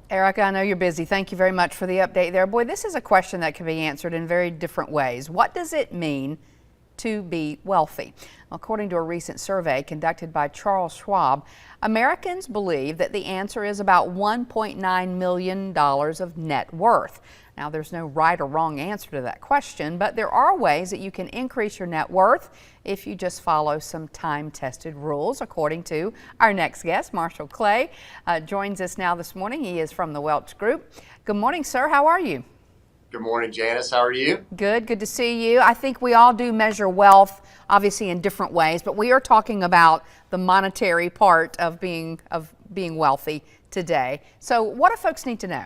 Erica, I know you're busy. Thank you very much for the update there. Boy, this is a question that can be answered in very different ways. What does it mean to be wealthy? According to a recent survey conducted by Charles Schwab, Americans believe that the answer is about $1.9 million of net worth. Now, there's no right or wrong answer to that question, but there are ways that you can increase your net worth if you just follow some time-tested rules, according to our next guest. Marshall Clay joins us now this morning. He is from the Welch Group. Good morning, sir. How are you? Good morning, Janice. How are you? Good to see you. I think we all do measure wealth, obviously in different ways, but we are talking about the monetary part of being wealthy today. So what do folks need to know?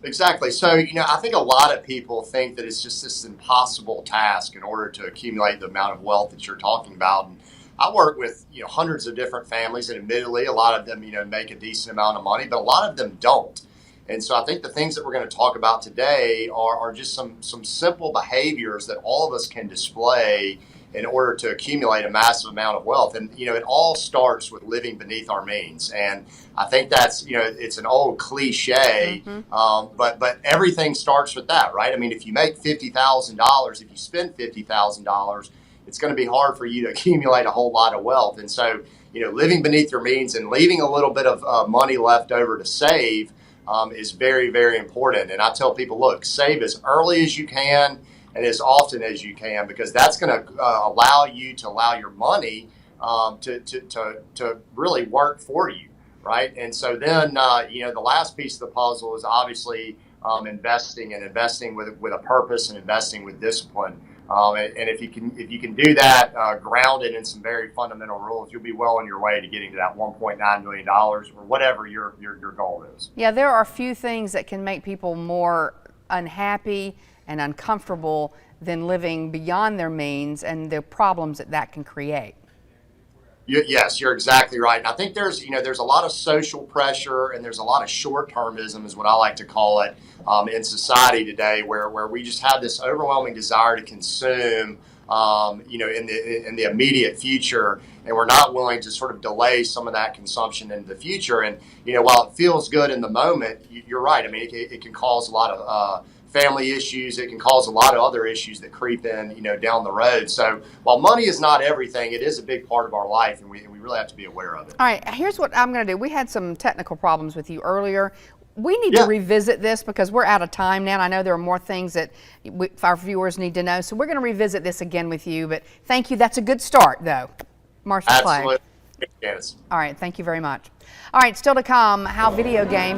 Exactly. So, I think a lot of people think that it's just this impossible task in order to accumulate the amount of wealth that you're talking about. And I work with, hundreds of different families, and admittedly, a lot of them, make a decent amount of money, but a lot of them don't. And so I think the things that we're going to talk about today are just some simple behaviors that all of us can display in order to accumulate a massive amount of wealth. And, it all starts with living beneath our means. And I think that's, it's an old cliche, but everything starts with that, right? I mean, if you make $50,000, if you spend $50,000, it's going to be hard for you to accumulate a whole lot of wealth. And so, living beneath your means and leaving a little bit of money left over to save is very, very important. And I tell people, look, save as early as you can and as often as you can, because that's going to allow you to allow your money to really work for you, right? And so then, the last piece of the puzzle is obviously investing with a purpose and investing with discipline. And if you can do that, grounded in some very fundamental rules, you'll be well on your way to getting to that $1.9 million or whatever your goal is. Yeah, there are a few things that can make people more unhappy and uncomfortable than living beyond their means and the problems that can create. Yes, you're exactly right. And I think there's a lot of social pressure and there's a lot of short-termism is what I like to call it in society today, where we just have this overwhelming desire to consume, in the immediate future, and we're not willing to sort of delay some of that consumption into the future. And, while it feels good in the moment, you're right. I mean, it can cause a lot of family issues. It can cause a lot of other issues that creep in, down the road. So while money is not everything, it is a big part of our life, and we really have to be aware of it. All right, here's what I'm going to do. We had some technical problems with you earlier. We need to revisit this because we're out of time now. And I know there are more things that our viewers need to know. So we're going to revisit this again with you. But thank you. That's a good start, though. Marshall Clay. Absolutely. Yes. All right, thank you very much. All right, still to come, how video games